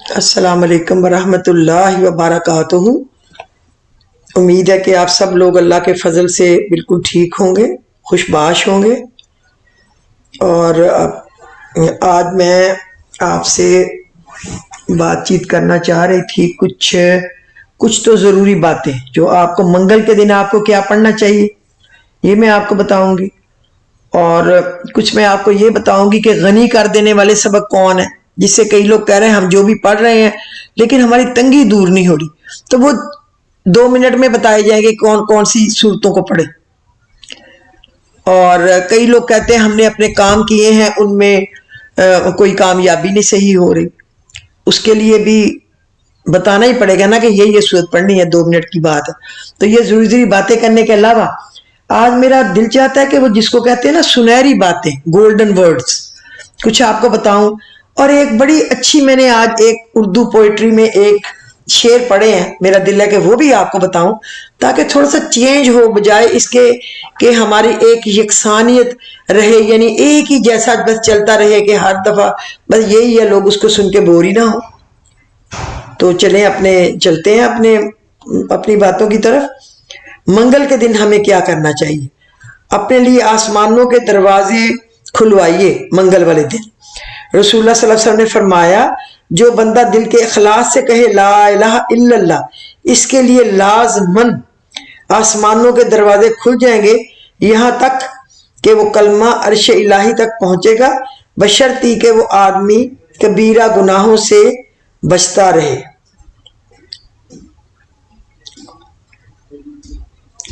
السلام علیکم ورحمۃ اللہ وبرکاتہ۔ امید ہے کہ آپ سب لوگ اللہ کے فضل سے بالکل ٹھیک ہوں گے، خوش باش ہوں گے۔ اور آج میں آپ سے بات چیت کرنا چاہ رہی تھی کچھ تو ضروری باتیں جو آپ کو منگل کے دن آپ کو کیا پڑھنا چاہیے یہ میں آپ کو بتاؤں گی، اور کچھ میں آپ کو یہ بتاؤں گی کہ غنی کر دینے والے سبق کون ہیں، جس سے کئی لوگ کہہ رہے ہیں ہم جو بھی پڑھ رہے ہیں لیکن ہماری تنگی دور نہیں ہو رہی، تو وہ 2 منٹ میں بتائے جائیں گے کون کون سی صورتوں کو پڑھے۔ اور کئی لوگ کہتے ہیں ہم نے اپنے کام کیے ہیں ان میں کوئی کامیابی نہیں صحیح ہو رہی، اس کے لیے بھی بتانا ہی پڑے گا نا کہ یہ صورت پڑھنی ہے، 2 منٹ کی بات ہے۔ تو یہ ضروری باتیں کرنے کے علاوہ آج میرا دل چاہتا ہے کہ وہ جس کو کہتے ہیں نا سنہری باتیں، گولڈن ورڈز، کچھ آپ کو بتاؤں۔ اور ایک بڑی اچھی میں نے آج ایک اردو پوئٹری میں ایک شعر پڑھے ہیں، میرا دل ہے کہ وہ بھی آپ کو بتاؤں تاکہ تھوڑا سا چینج ہو، بجائے اس کے کہ ہماری ایک یکسانیت رہے، یعنی ایک ہی جیسا بس چلتا رہے کہ ہر دفعہ بس یہی ہے، لوگ اس کو سن کے بور ہی نہ ہو۔ تو چلیں چلتے ہیں اپنی باتوں کی طرف۔ منگل کے دن ہمیں کیا کرنا چاہیے؟ اپنے لیے آسمانوں کے دروازے کھلوائیے منگل والے دن۔ رسول اللہ صلی اللہ علیہ وسلم نے فرمایا جو بندہ دل کے اخلاص سے کہے لا الہ الا اللہ، اس کے لیے لازماً آسمانوں کے دروازے کھل جائیں گے، یہاں تک کہ وہ کلمہ عرش الہی تک پہنچے گا، بشرطی کہ وہ آدمی کبیرہ گناہوں سے بچتا رہے۔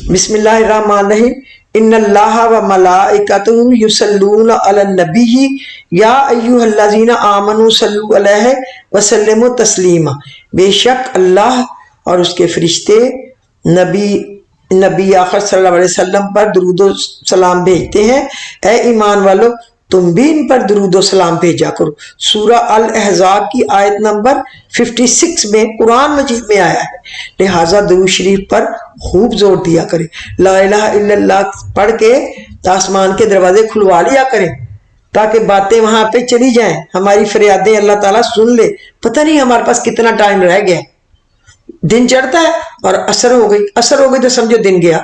بسم اللہ الرحمن الرحیم۔ ان اللہ و ملائکتہ یصلون علی النبی یا ایھا الذین آمنوا صلوا علیہ وسلموا تسلیما، بے شک اللہ اور اس کے فرشتے نبی آخر صلی اللہ علیہ وسلم پر درود و سلام بھیجتے ہیں، اے ایمان والو تم بھی ان پر درود و سلام بھیجا کرو۔ سورہ الاحزاب کی آیت نمبر 56 میں قرآن مجید میں آیا ہے، لہٰذا درود شریف پر خوب زور دیا کریں، لا الہ الا اللہ پڑھ کے آسمان کے دروازے کھلوا لیا کریں تاکہ باتیں وہاں پہ چلی جائیں، ہماری فریادیں اللہ تعالیٰ سن لے۔ پتہ نہیں ہمارے پاس کتنا ٹائم رہ گیا، دن چڑھتا ہے اور عصر ہو گئی تو سمجھو دن گیا،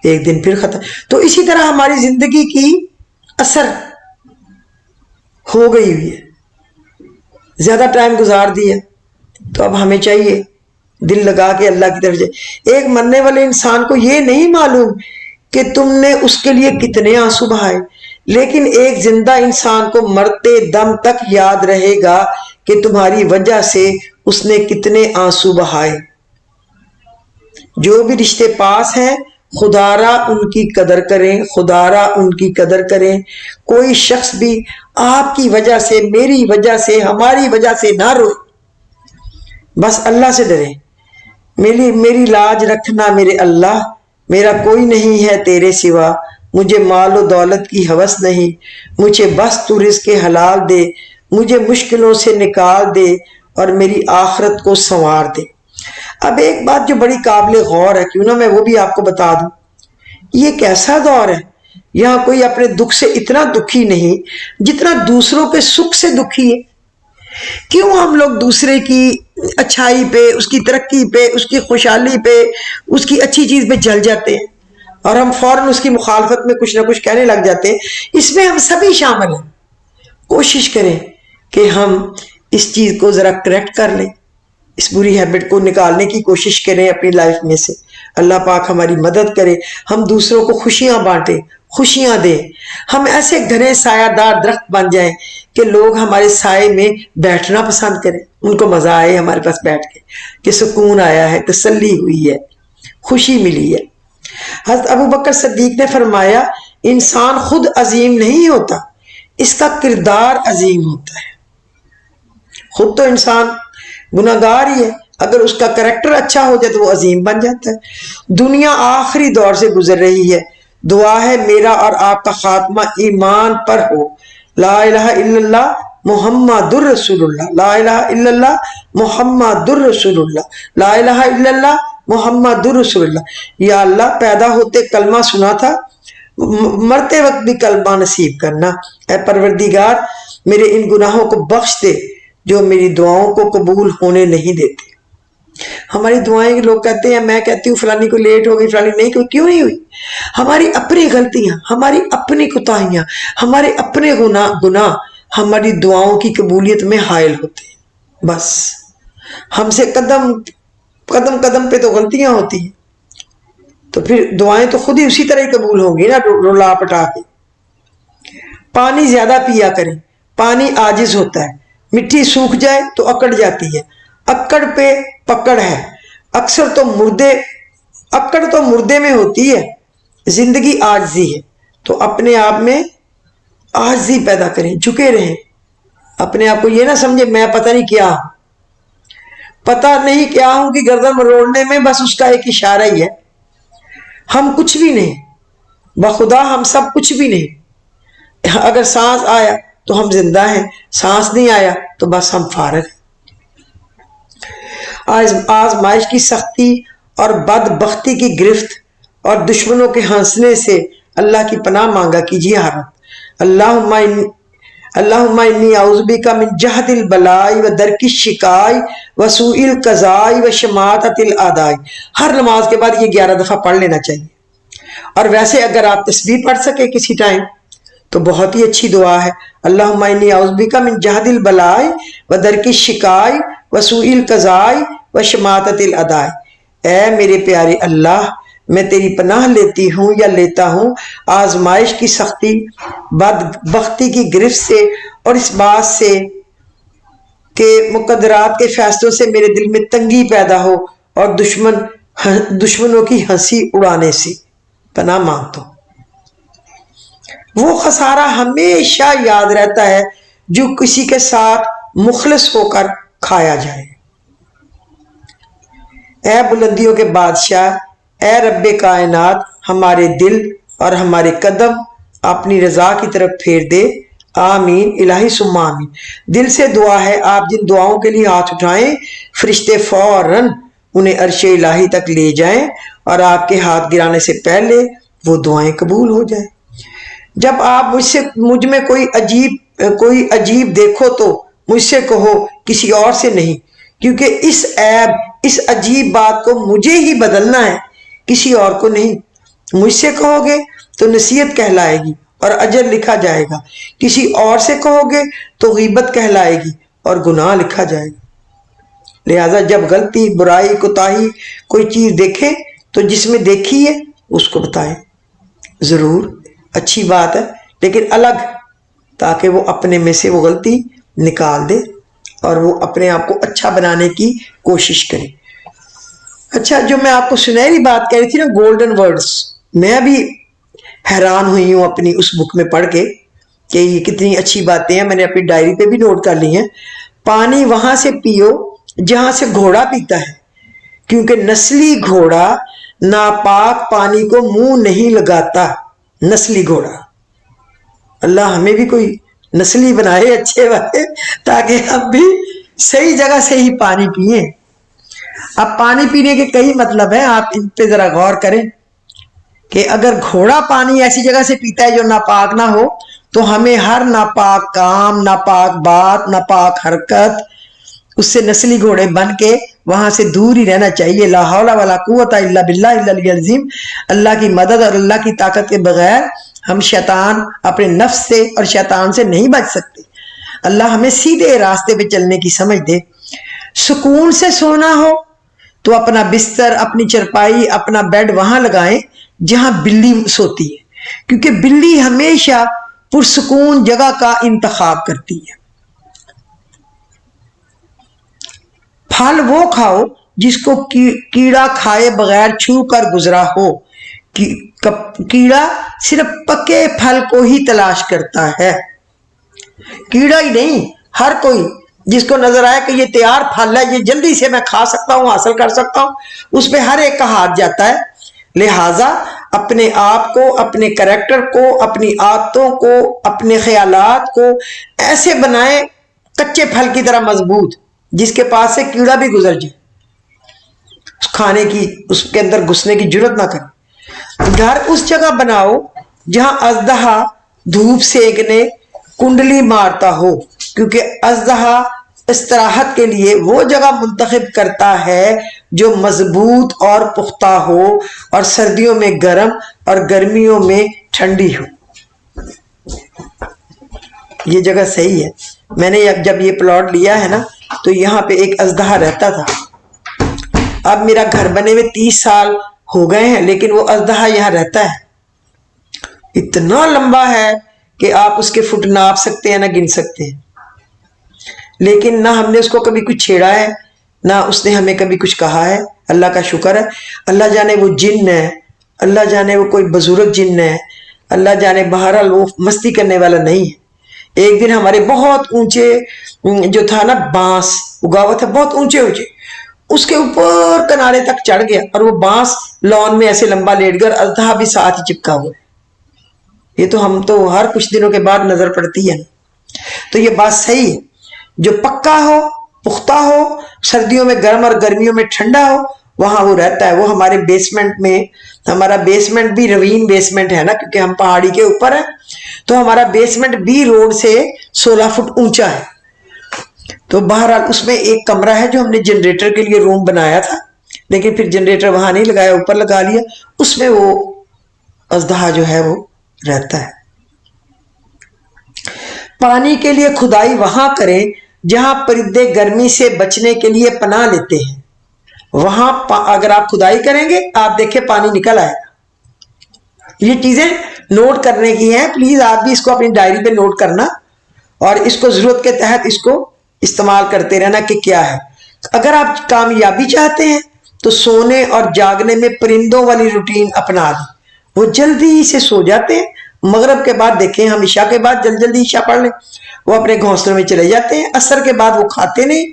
ایک دن پھر ختم۔ تو اسی طرح ہماری زندگی کی اثر ہو گئی ہوئی ہے، زیادہ ٹائم گزار دیا، تو اب ہمیں چاہیے دل لگا کے اللہ کی طرف جائے۔ ایک مرنے والے انسان کو یہ نہیں معلوم کہ تم نے اس کے لیے کتنے آنسو بہائے، لیکن ایک زندہ انسان کو مرتے دم تک یاد رہے گا کہ تمہاری وجہ سے اس نے کتنے آنسو بہائے۔ جو بھی رشتے پاس ہیں خدا را ان کی قدر کریں، خدا را ان کی قدر کریں۔ کوئی شخص بھی آپ کی وجہ سے، میری وجہ سے، ہماری وجہ سے نہ روئے، بس اللہ سے ڈریں۔ میری لاج رکھنا میرے اللہ، میرا کوئی نہیں ہے تیرے سوا، مجھے مال و دولت کی ہوس نہیں، مجھے بس تو رزق حلال دے، مجھے مشکلوں سے نکال دے اور میری آخرت کو سنوار دے۔ اب ایک بات جو بڑی قابل غور ہے، کیوں نہ میں وہ بھی آپ کو بتا دوں، یہ کیسا دور ہے، یہاں کوئی اپنے دکھ سے اتنا دکھی نہیں جتنا دوسروں کے سکھ سے دکھی ہے۔ کیوں ہم لوگ دوسرے کی اچھائی پہ، اس کی ترقی پہ، اس کی خوشحالی پہ، اس کی اچھی چیز پہ جل جاتے ہیں اور ہم فوراً اس کی مخالفت میں کچھ نہ کچھ کہنے لگ جاتے ہیں؟ اس میں ہم سبھی شامل ہیں۔ کوشش کریں کہ ہم اس چیز کو ذرا کریکٹ کر لیں، اس بری ہیبٹ کو نکالنے کی کوشش کریں اپنی لائف میں سے۔ اللہ پاک ہماری مدد کرے، ہم دوسروں کو خوشیاں بانٹیں، خوشیاں دیں، ہم ایسے گھنے سایہ دار درخت بن جائیں کہ لوگ ہمارے سائے میں بیٹھنا پسند کریں، ان کو مزہ آئے ہمارے پاس بیٹھ کے کہ سکون آیا ہے، تسلی ہوئی ہے، خوشی ملی ہے۔ حضرت ابو بکر صدیق نے فرمایا انسان خود عظیم نہیں ہوتا، اس کا کردار عظیم ہوتا ہے۔ خود تو انسان گناہگار ہی ہے، اگر اس کا کریکٹر اچھا ہو جائے تو وہ عظیم بن جاتا ہے۔ دنیا آخری دور سے گزر رہی ہے، دعا ہے میرا اور آپ کا خاتمہ ایمان پر ہو، لا الہ الا اللہ محمد الرسول اللہ، لا الہ الا اللہ محمد الرسول اللہ، لا الہ الا اللہ محمد الرسول اللہ۔ یا اللہ پیدا ہوتے کلمہ سنا تھا، مرتے وقت بھی کلمہ نصیب کرنا۔ اے پروردگار میرے ان گناہوں کو بخش دے، جو میری دعاؤں کو قبول ہونے نہیں دیتے۔ ہماری دعائیں لوگ کہتے ہیں، میں کہتی ہوں فلانی کو لیٹ ہو گئی، فلانی نہیں کوئی، کیوں نہیں ہوئی؟ ہماری اپنی غلطیاں، ہماری اپنی کوتاہیاں، ہمارے اپنے گناہ ہماری دعاؤں کی قبولیت میں حائل ہوتے ہیں۔ بس ہم سے قدم پہ تو غلطیاں ہوتی ہیں، تو پھر دعائیں تو خود ہی اسی طرح ہی قبول ہوں گی نا، رولا پٹا کے۔ پانی زیادہ پیا کریں، پانی عاجز ہوتا ہے، مٹی سوکھ جائے تو اکڑ جاتی ہے، اکڑ پہ پکڑ ہے، اکثر تو اکڑ تو مردے میں ہوتی ہے، زندگی عاجزی ہے، تو اپنے آپ میں عاجزی پیدا کریں، جھکے رہیں، اپنے آپ کو یہ نہ سمجھے میں پتہ نہیں کیا ہوں، پتہ نہیں کیا ہوں کہ گردن مروڑنے میں بس اس کا ایک اشارہ ہی ہے۔ ہم کچھ بھی نہیں، بخدا ہم سب کچھ بھی نہیں۔ اگر سانس آیا تو ہم زندہ ہیں، سانس نہیں آیا تو بس ہم فارغ ہیں۔ آزمائش کی سختی اور بدبختی کی گرفت اور دشمنوں کے ہنسنے سے اللہ کی پناہ مانگا کیجیے ہر وقت۔ اللہم انی اعوذ بک من جہد البلاء و درک الشقاء و سوء القضاء و شماتۃ الاعداء۔ ہر نماز کے بعد یہ 11 دفعہ پڑھ لینا چاہیے، اور ویسے اگر آپ تسبیح پڑھ سکے کسی ٹائم تو بہت ہی اچھی دعا ہے۔ اللہم انی اعوذ بک من جہد البلاء و درک الشقاء و سوء القضاء و شماتۃ الاعداء۔ اے میرے پیارے اللہ، میں تیری پناہ لیتی ہوں یا لیتا ہوں آزمائش کی سختی، بدبختی کی گرفت سے، اور اس بات سے کہ مقدرات کے فیصلوں سے میرے دل میں تنگی پیدا ہو، اور دشمنوں کی ہنسی اڑانے سے پناہ مانگتا ہوں۔ وہ خسارہ ہمیشہ یاد رہتا ہے جو کسی کے ساتھ مخلص ہو کر کھایا جائے۔ اے بلندیوں کے بادشاہ، اے رب کائنات، ہمارے دل اور ہمارے قدم اپنی رضا کی طرف پھیر دے۔ آمین الہی ثم آمین۔ دل سے دعا ہے، آپ جن دعاؤں کے لیے ہاتھ اٹھائیں فرشتے فوراً انہیں عرش الہی تک لے جائیں، اور آپ کے ہاتھ گرانے سے پہلے وہ دعائیں قبول ہو جائیں۔ جب آپ مجھ میں کوئی عجیب دیکھو تو مجھ سے کہو، کسی اور سے نہیں، کیونکہ اس عجیب بات کو مجھے ہی بدلنا ہے، کسی اور کو نہیں۔ مجھ سے کہو گے تو نصیحت کہلائے گی اور اجر لکھا جائے گا، کسی اور سے کہو گے تو غیبت کہلائے گی اور گناہ لکھا جائے گا۔ لہذا جب غلطی، برائی، کوتاہی کوئی چیز دیکھیں تو جس میں دیکھی ہے اس کو بتائیں، ضرور اچھی بات ہے لیکن الگ، تاکہ وہ اپنے میں سے وہ غلطی نکال دے اور وہ اپنے آپ کو اچھا بنانے کی کوشش کرے۔ اچھا، جو میں آپ کو سنہری بات کہہ رہی تھی نا، گولڈن ورڈز، میں بھی حیران ہوئی ہوں اپنی اس بک میں پڑھ کے کہ یہ کتنی اچھی باتیں ہیں، میں نے اپنی ڈائری پہ بھی نوٹ کر لی ہیں۔ پانی وہاں سے پیو جہاں سے گھوڑا پیتا ہے، کیونکہ نسلی گھوڑا ناپاک پانی کو منہ نہیں لگاتا۔ نسلی گھوڑا، اللہ ہمیں بھی کوئی نسلی بنائے اچھے والے، تاکہ ہم بھی صحیح جگہ سے ہی پانی پئیں۔ اب پانی پینے کے کئی مطلب ہیں، آپ ان پہ ذرا غور کریں کہ اگر گھوڑا پانی ایسی جگہ سے پیتا ہے جو ناپاک نہ ہو، تو ہمیں ہر ناپاک کام، ناپاک بات، ناپاک حرکت، اس سے نسلی گھوڑے بن کے وہاں سے دور ہی رہنا چاہیے۔ لا حول ولا قوت الا باللہ العلی العظیم۔ اللہ کی مدد اور اللہ کی طاقت کے بغیر ہم شیطان، اپنے نفس سے اور شیطان سے نہیں بچ سکتے۔ اللہ ہمیں سیدھے راستے پہ چلنے کی سمجھ دے۔ سکون سے سونا ہو تو اپنا بستر، اپنی چرپائی، اپنا بیڈ وہاں لگائیں جہاں بلی سوتی ہے، کیونکہ بلی ہمیشہ پرسکون جگہ کا انتخاب کرتی ہے۔ پھل وہ کھاؤ جس کو کیڑا کھائے بغیر چھو کر گزرا ہو۔ کیڑا صرف پکے پھل کو ہی تلاش کرتا ہے، کیڑا ہی نہیں، ہر کوئی جس کو نظر آئے کہ یہ تیار پھل ہے، یہ جلدی سے میں کھا سکتا ہوں، حاصل کر سکتا ہوں، اس پہ ہر ایک کا ہاتھ جاتا ہے۔ لہٰذا اپنے آپ کو، اپنے کریکٹر کو، اپنی عادتوں کو، اپنے خیالات کو ایسے بنائیں کچے پھل کی طرح مضبوط، جس کے پاس سے کیڑا بھی گزر جائے، کھانے کی، اس کے اندر گھسنے کی جرات نہ کرے۔ گھر اس جگہ بناؤ جہاں اژدہا دھوپ سینکنے کنڈلی مارتا ہو، کیونکہ اژدہا استراحت کے لیے وہ جگہ منتخب کرتا ہے جو مضبوط اور پختہ ہو اور سردیوں میں گرم اور گرمیوں میں ٹھنڈی ہو۔ یہ جگہ صحیح ہے۔ میں نے جب یہ پلاٹ لیا ہے نا تو یہاں پہ ایک اژدہا رہتا تھا۔ اب میرا گھر بنے ہوئے 30 سال ہو گئے ہیں لیکن وہ اژدہا یہاں رہتا ہے۔ اتنا لمبا ہے کہ آپ اس کے فٹ ناپ سکتے ہیں نہ گن سکتے ہیں، لیکن نہ ہم نے اس کو کبھی کچھ چھیڑا ہے نہ اس نے ہمیں کبھی کچھ کہا ہے۔ اللہ کا شکر ہے۔ اللہ جانے وہ جن ہے، اللہ جانے وہ کوئی بزرگ جن ہے، اللہ جانے، بہرحال وہ مستی کرنے والا نہیں ہے۔ ایک دن ہمارے بہت اونچے جو تھا نا بانس اگا ہوا تھا، بہت اونچے اونچے، اس کے اوپر کنارے تک چڑھ گیا اور وہ بانس لان میں ایسے لمبا لیٹ گیا اور اژدہا بھی ساتھ ہی چپکا ہوا ہے۔ یہ تو ہم تو ہر کچھ دنوں کے بعد نظر پڑتی ہے۔ تو یہ بات صحیح ہے، جو پکا ہو، پختہ ہو، سردیوں میں گرم اور گرمیوں میں ٹھنڈا ہو، وہاں وہ رہتا ہے۔ وہ ہمارے بیسمنٹ میں، ہمارا بیسمنٹ بھی روین بیسمنٹ ہے نا، کیونکہ ہم پہاڑی کے اوپر ہیں، تو ہمارا بیسمنٹ بھی روڈ سے 16 فٹ اونچا ہے۔ تو بہرحال اس میں ایک کمرہ ہے جو ہم نے جنریٹر کے لیے روم بنایا تھا، لیکن پھر جنریٹر وہاں نہیں لگایا، اوپر لگا لیا۔ اس میں وہ اژدہا جو ہے وہ رہتا ہے۔ پانی کے لیے کھدائی وہاں کریں جہاں پرندے گرمی سے بچنے کے لیے پناہ لیتے ہیں۔ وہاں اگر آپ کھدائی کریں گے آپ دیکھیں پانی نکل آئے گا۔ یہ چیزیں نوٹ کرنے کی ہیں، پلیز آپ بھی اس کو اپنی ڈائری پہ نوٹ کرنا اور اس کو ضرورت کے تحت اس کو استعمال کرتے رہنا کہ کیا ہے۔ اگر آپ کامیابی چاہتے ہیں تو سونے اور جاگنے میں پرندوں والی روٹین اپنا لیں۔ وہ جلدی سے سو جاتے ہیں، مغرب کے بعد دیکھیں ہم عشاء کے بعد جلدی عشاء پڑھ لیں، وہ اپنے گھونسلوں میں چلے جاتے ہیں۔ عصر کے بعد وہ کھاتے نہیں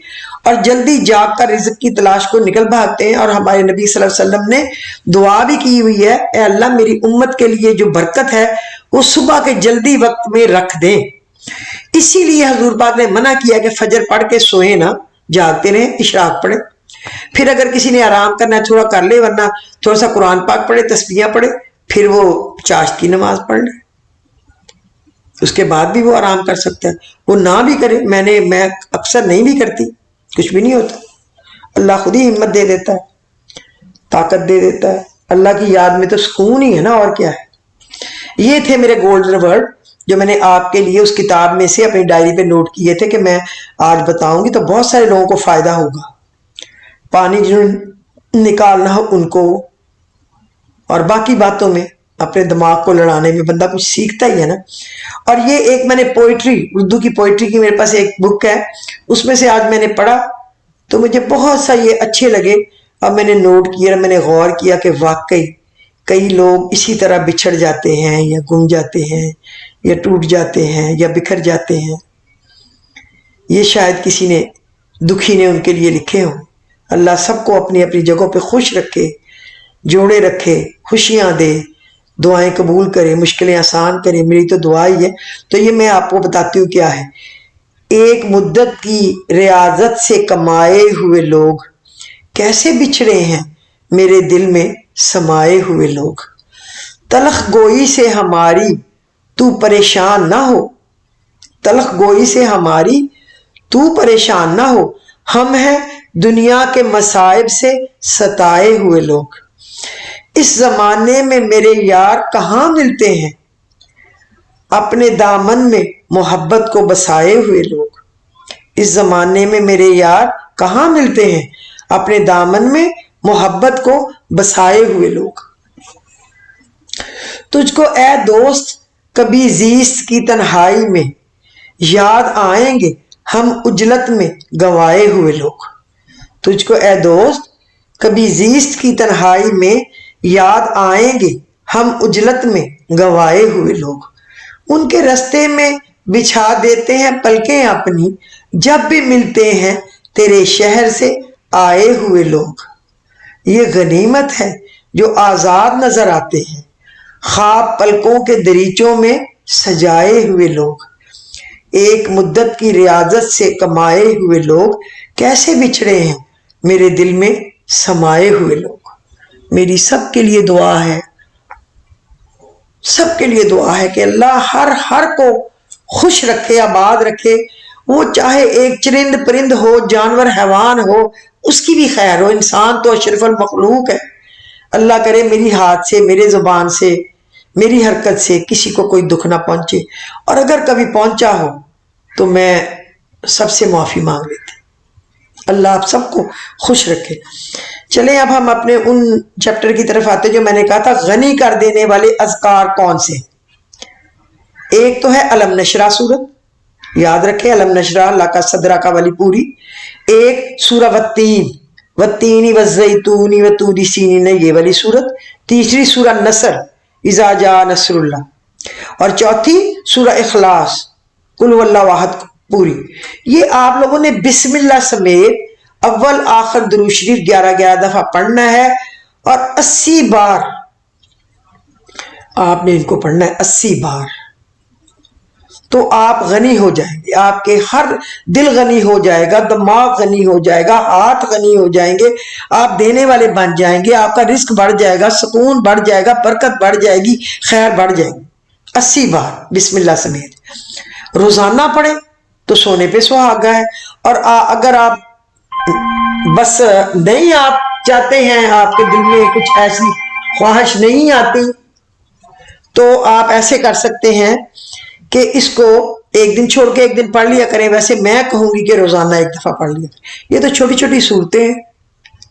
اور جلدی جاگ کر رزق کی تلاش کو نکل بھاگتے ہیں۔ اور ہمارے نبی صلی اللہ علیہ وسلم نے دعا بھی کی ہوئی ہے، اے اللہ میری امت کے لیے جو برکت ہے وہ صبح کے جلدی وقت میں رکھ دیں۔ اسی لیے حضور پاک نے منع کیا کہ فجر پڑھ کے سوئیں نہ، جاگتے رہیں، اشراق پڑھیں۔ پھر اگر کسی نے آرام کرنا ہے تھوڑا کر لے، ورنہ تھوڑا سا قرآن پاک پڑھے، تسبیحاں پڑھے، پھر وہ چاشت کی نماز پڑھ لے، اس کے بعد بھی وہ آرام کر سکتا ہے۔ وہ نہ بھی کرے، میں اکثر نہیں بھی کرتی، کچھ بھی نہیں ہوتا، اللہ خود ہی ہمت دے دیتا ہے، طاقت دے دیتا ہے۔ اللہ کی یاد میں تو سکون ہی ہے نا، اور کیا ہے۔ یہ تھے میرے گولڈن ورڈ جو میں نے آپ کے لیے اس کتاب میں سے اپنی ڈائری پہ نوٹ کیے تھے کہ میں آج بتاؤں گی تو بہت سارے لوگوں کو فائدہ ہوگا۔ پانی جنہوں نکالنا ہو ان کو، اور باقی باتوں میں اپنے دماغ کو لڑانے میں بندہ کچھ سیکھتا ہی ہے نا۔ اور یہ ایک میں نے پوئٹری، اردو کی پوئٹری کی میرے پاس ایک بک ہے، اس میں سے آج میں نے پڑھا تو مجھے بہت سا یہ اچھے لگے۔ اب میں نے نوٹ کیا اور میں نے غور کیا کہ واقعی کئی لوگ اسی طرح بچھڑ جاتے ہیں یا گم جاتے ہیں یا ٹوٹ جاتے ہیں یا بکھر جاتے ہیں۔ یہ شاید کسی نے دکھی نے ان کے لیے لکھے ہوں۔ اللہ سب کو اپنی اپنی جگہوں پہ خوش رکھے، جوڑے رکھے، خوشیاں دے، دعائیں قبول کرے، مشکلیں آسان کرے، میری تو دعا ہی ہے۔ تو یہ میں آپ کو بتاتی ہوں کیا ہے۔ ایک مدت کی ریاضت سے کمائے ہوئے لوگ کیسے بچھڑے ہیں میرے دل میں سمائے ہوئے لوگ۔ تلخ گوئی سے ہماری تو پریشان نہ ہو، تلخ گوئی سے ہماری تو پریشان نہ ہو، ہم ہیں دنیا کے مصائب سے ستائے ہوئے لوگ۔ اس زمانے میں میرے یار کہاں ملتے ہیں، اپنے دامن میں محبت کو بسائے ہوئے لوگ۔ اس زمانے میں میرے یار کہاں ملتے ہیں، اپنے دامن میں محبت کو بسائے ہوئے لوگ۔ تجھ کو اے دوست کبھی زیست کی تنہائی میں یاد آئیں گے ہم اجلت میں گنوائے ہوئے لوگ۔ تجھ کو اے دوست کبھی زیست کی تنہائی میں یاد آئیں گے ہم اجلت میں گنوائے ہوئے لوگ۔ ان کے رستے میں بچھا دیتے ہیں پلکیں اپنی، جب بھی ملتے ہیں تیرے شہر سے آئے ہوئے لوگ۔ یہ غنیمت ہے جو آزاد نظر آتے ہیں، خواب پلکوں کے دریچوں میں سجائے ہوئے لوگ۔ ایک مدت کی ریاضت سے کمائے ہوئے لوگ کیسے بچھڑے ہیں میرے دل میں سمائے ہوئے لوگ۔ میری سب کے لیے دعا ہے، سب کے لیے دعا ہے کہ اللہ ہر کو خوش رکھے، آباد رکھے وہ چاہے ایک چرند پرند ہو، جانور حیوان ہو، اس کی بھی خیر ہو. انسان تو اشرف المخلوق ہے. اللہ کرے میری ہاتھ سے، میرے زبان سے، میری حرکت سے کسی کو کوئی دکھ نہ پہنچے، اور اگر کبھی پہنچا ہو تو میں سب سے معافی مانگ لیتی. اللہ آپ سب کو خوش رکھے. چلیں اب ہم اپنے ان چیپٹر کی طرف آتے جو میں نے کہا تھا غنی کر دینے والے اذکار کون سے. ایک تو ہے علم نشرہ سورت، یاد رکھیں علم نشرہ لاکا صدرہ کا والی پوری. ایک سورہ والتین، والتین والزیتون وطور سینین، یہ والی سورت. تیسری سورہ نصر اذا جاء نصر اللہ، اور چوتھی سورہ اخلاص قل هو اللہ احد پوری. یہ آپ لوگوں نے بسم اللہ سمیت اول آخر درود شریف 11 دفعہ پڑھنا ہے، اور 80 بار آپ نے ان کو پڑھنا ہے، 80 بار. تو آپ غنی ہو جائیں گے، آپ کے ہر دل غنی ہو جائے گا، دماغ غنی ہو جائے گا، ہاتھ غنی ہو جائیں گے، آپ دینے والے بن جائیں گے، آپ کا رزق بڑھ جائے گا، سکون بڑھ جائے گا، برکت بڑھ جائے گی، خیر بڑھ جائے گی. 80 بار بسم اللہ سمیت روزانہ پڑھیں تو سونے پہ سہاگا ہے. اور اگر آپ بس نہیں آپ چاہتے ہیں، آپ کے دل میں کچھ ایسی خواہش نہیں آتی، تو آپ ایسے کر سکتے ہیں کہ اس کو ایک دن چھوڑ کے ایک دن پڑھ لیا کریں. ویسے میں کہوں گی کہ روزانہ ایک دفعہ پڑھ لیا کریں. یہ تو چھوٹی چھوٹی صورتیں ہیں،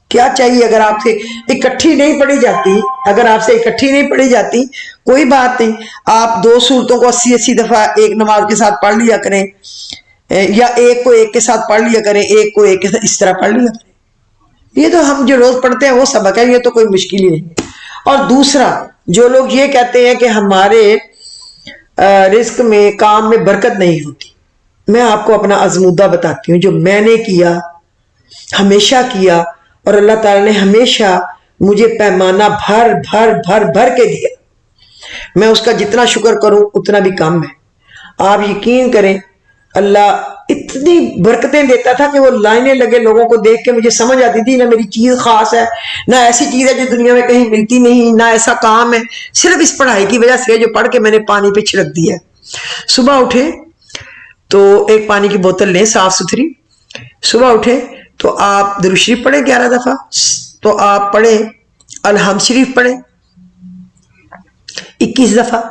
کیا چاہیے. اگر آپ سے اکٹھی نہیں پڑھی جاتی، اگر آپ سے اکٹھی نہیں پڑھی جاتی کوئی بات نہیں، آپ 2 صورتوں کو 80 دفعہ ایک نماز کے ساتھ پڑھ لیا کریں، یا ایک کو ایک کے ساتھ پڑھ لیا کریں، ایک کو ایک کے ساتھ اس طرح پڑھ لیا کریں. یہ تو ہم جو روز پڑھتے ہیں وہ سبق ہے، یہ تو کوئی مشکل ہی نہیں ہے. اور دوسرا، جو لوگ یہ کہتے ہیں کہ ہمارے رزق میں کام میں برکت نہیں ہوتی، میں آپ کو اپنا ازمودہ بتاتی ہوں جو میں نے کیا، ہمیشہ کیا، اور اللہ تعالی نے ہمیشہ مجھے پیمانہ بھر بھر بھر بھر کے دیا. میں اس کا جتنا شکر کروں اتنا بھی کم ہے. آپ یقین کریں اللہ اتنی برکتیں دیتا تھا کہ وہ لائنیں لگے لوگوں کو دیکھ کے مجھے سمجھ آتی تھی نہ میری چیز خاص ہے، نہ ایسی چیز ہے جو دنیا میں کہیں ملتی نہیں، نہ ایسا کام ہے، صرف اس پڑھائی کی وجہ سے جو پڑھ کے میں نے پانی پہ چھڑک دیا. صبح اٹھے تو ایک پانی کی بوتل لیں صاف ستھری، صبح اٹھے تو آپ درود شریف پڑھیں 11 دفعہ، تو آپ پڑھیں الحمد شریف پڑھیں 21 دفعہ،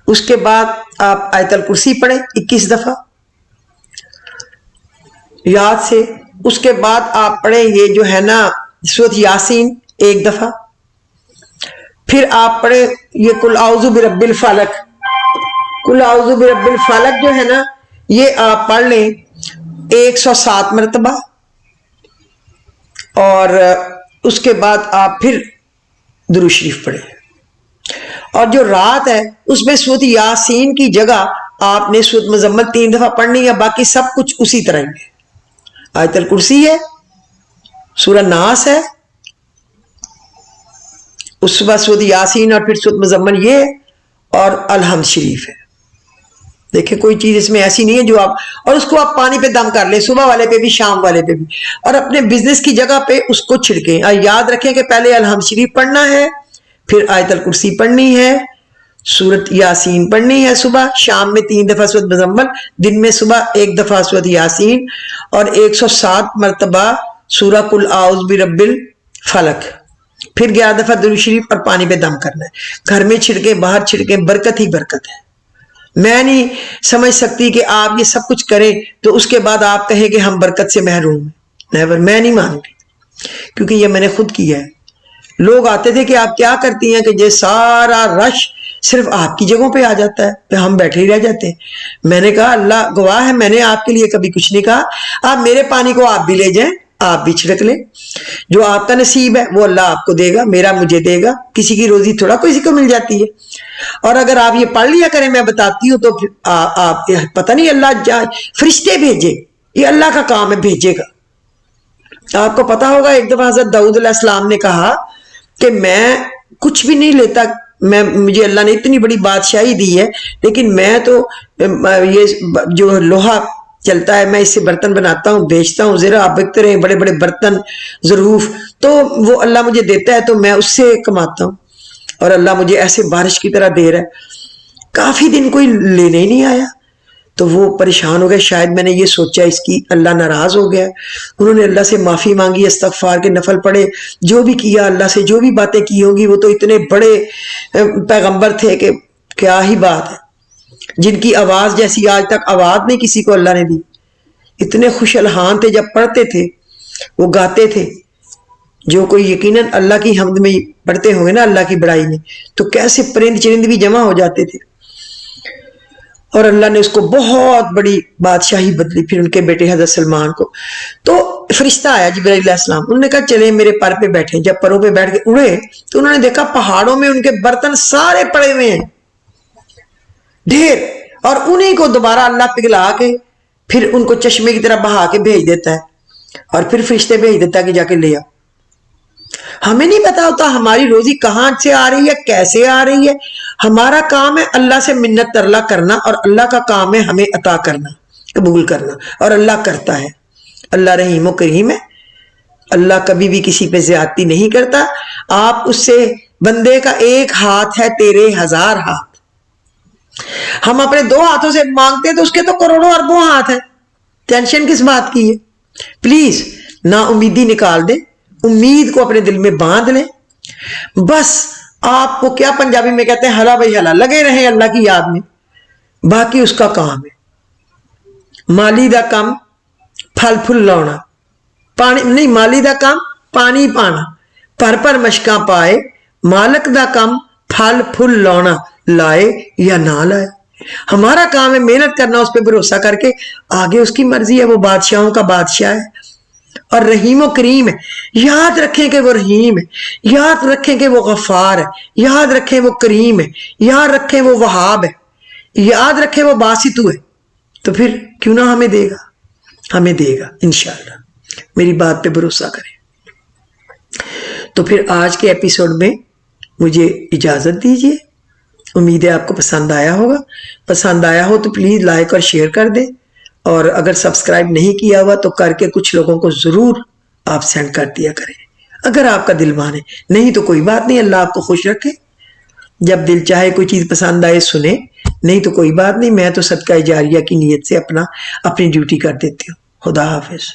اس کے بعد آپ آیت الکرسی پڑھیں 21 دفعہ یاد سے. اس کے بعد آپ پڑھیں یہ جو ہے نا سورۃ یاسین 1 دفعہ. پھر آپ پڑھیں یہ قل اعوذ برب الفلق، قل اعوذ برب الفلق جو ہے نا یہ آپ پڑھ لیں 107 مرتبہ. اور اس کے بعد آپ پھر درود شریف پڑھیں. اور جو رات ہے اس میں سورۃ یاسین کی جگہ آپ نے سورۃ مزمل 3 دفعہ پڑھنی ہے، باقی سب کچھ اسی طرح ہی ہے. آیت الکرسی ہے، سورہ ناس ہے، اس بعد سورۃ یاسین اور پھر سورۃ مزمل یہ، اور الحمد شریف ہے. دیکھیں کوئی چیز اس میں ایسی نہیں ہے جو آپ، اور اس کو آپ پانی پہ دم کر لیں، صبح والے پہ بھی شام والے پہ بھی، اور اپنے بزنس کی جگہ پہ اس کو چھڑکیں. اور یاد رکھیں کہ پہلے الحمد شریف پڑھنا ہے، پھر آیت الکرسی پڑھنی ہے، سورۃ یاسین پڑھنی ہے صبح، شام میں 3 دفعہ سورۃ مزمل، دن میں صبح 1 دفعہ سورۃ یاسین، اور 107 مرتبہ سورہ قل اعوذ برب الفلق، پھر 11 دفعہ درود شریف اور پانی پہ دم کرنا ہے. گھر میں چھڑکیں، باہر چھڑکیں، برکت ہی برکت ہے. میں نہیں سمجھ سکتی کہ آپ یہ سب کچھ کریں تو اس کے بعد آپ کہیں کہ ہم برکت سے محروم ہیں. نیور، میں نہیں مانوں گی، کیونکہ یہ میں نے خود کیا ہے. لوگ آتے تھے کہ آپ کیا کرتی ہیں، کہ یہ سارا رش صرف آپ کی جگہوں پہ آ جاتا ہے، پہ ہم بیٹھے ہی رہ جاتے ہیں. میں نے کہا اللہ گواہ ہے، میں نے آپ کے لیے کبھی کچھ نہیں کہا. آپ میرے پانی کو آپ بھی لے جائیں، آپ بھی چھڑک لیں، جو آپ کا نصیب ہے وہ اللہ آپ کو دے گا، میرا مجھے دے گا. کسی کی روزی تھوڑا کسی کو مل جاتی ہے. اور اگر آپ یہ پڑھ لیا کریں میں بتاتی ہوں تو آپ پتہ نہیں اللہ فرشتے بھیجے، یہ اللہ کا کام ہے، بھیجے گا. آپ کو پتا ہوگا ایک دفعہ حضرت داؤد علیہ السلام نے کہا کہ میں کچھ بھی نہیں لیتا، مجھے اللہ نے اتنی بڑی بادشاہی دی ہے، لیکن میں تو یہ جو لوہا چلتا ہے میں اس سے برتن بناتا ہوں، بیچتا ہوں، ذرا آپ بکتے رہے بڑے بڑے برتن ظروف، تو وہ اللہ مجھے دیتا ہے تو میں اس سے کماتا ہوں، اور اللہ مجھے ایسے بارش کی طرح دے رہا ہے. کافی دن کوئی لینے ہی نہیں آیا. تو وہ پریشان ہو گئے، شاید میں نے یہ سوچا اس کی اللہ ناراض ہو گیا. انہوں نے اللہ سے معافی مانگی، استغفار کے نفل پڑھے، جو بھی کیا اللہ سے، جو بھی باتیں کی ہوں گی، وہ تو اتنے بڑے پیغمبر تھے کہ کیا ہی بات ہے، جن کی آواز جیسی آج تک آواز نہیں کسی کو اللہ نے دی. اتنے خوش الحان تھے، جب پڑھتے تھے وہ گاتے تھے. جو کوئی یقیناً اللہ کی حمد میں پڑھتے ہوں گے نا، اللہ کی بڑائی میں، تو کیسے پرند چرند بھی جمع ہو جاتے تھے. اور اللہ نے اس کو بہت بڑی بادشاہی بدلی پھر ان کے بیٹے حضرت سلمان کو. تو فرشتہ آیا جبرائیل علیہ السلام، انہوں نے کہا چلے میرے پر پہ بیٹھے. جب پروں پہ بیٹھ کے اڑے تو انہوں نے دیکھا پہاڑوں میں ان کے برتن سارے پڑے ہوئے ہیں ڈھیر، اور انہیں کو دوبارہ اللہ پگھلا کے پھر ان کو چشمے کی طرح بہا کے بھیج دیتا ہے، اور پھر فرشتے بھیج دیتا ہے کہ جا کے لے آ. ہمیں نہیں پتا ہوتا ہماری روزی کہاں سے آ رہی ہے، کیسے آ رہی ہے. ہمارا کام ہے اللہ سے منت ترلا کرنا، اور اللہ کا کام ہے ہمیں عطا کرنا، قبول کرنا، اور اللہ کرتا ہے. اللہ رحیم و کریم ہے، اللہ کبھی بھی کسی پہ زیادتی نہیں کرتا. آپ اس سے، بندے کا ایک ہاتھ ہے تیرے 1000 ہاتھ. ہم اپنے 2 ہاتھوں سے مانگتے ہیں تو اس کے تو کروڑوں اربوں ہاتھ ہیں. ٹینشن کس بات کی ہے؟ پلیز نا امیدی نکال دیں، امید کو اپنے دل میں باندھ لیں. بس آپ کو کیا پنجابی میں کہتے ہیں، ہلا بھائی ہلا، لگے رہیں اللہ کی یاد میں، باقی اس کا کام ہے. مالی دا کام پھل پھل لاؤنا، پانی نہیں، مالی دا کام پانی پانا، پر مشکاں پائے، مالک دا کام پھل پھل لاؤنا، لائے یا نہ لائے. ہمارا کام ہے محنت کرنا، اس پہ بھروسہ کر کے، آگے اس کی مرضی ہے. وہ بادشاہوں کا بادشاہ ہے اور رحیم و کریم ہے. یاد رکھیں کہ وہ رحیم ہے، یاد رکھیں کہ وہ غفار ہے، یاد رکھیں وہ کریم ہے، یاد رکھیں وہ وہاب ہے، یاد رکھیں وہ باسطو ہے. تو پھر کیوں نہ ہمیں دے گا، ہمیں دے گا انشاءاللہ. میری بات پہ بھروسہ کریں. تو پھر آج کے ایپیسوڈ میں مجھے اجازت دیجیے. امید ہے آپ کو پسند آیا ہوگا. پسند آیا ہو تو پلیز لائک اور شیئر کر دیں، اور اگر سبسکرائب نہیں کیا ہوا تو کر کے کچھ لوگوں کو ضرور آپ سینڈ کر دیا کریں، اگر آپ کا دل مانے. نہیں تو کوئی بات نہیں، اللہ آپ کو خوش رکھے. جب دل چاہے کوئی چیز پسند آئے سنیں، نہیں تو کوئی بات نہیں. میں تو صدقہ جاریہ کی نیت سے اپنی ڈیوٹی کر دیتی ہوں. خدا حافظ.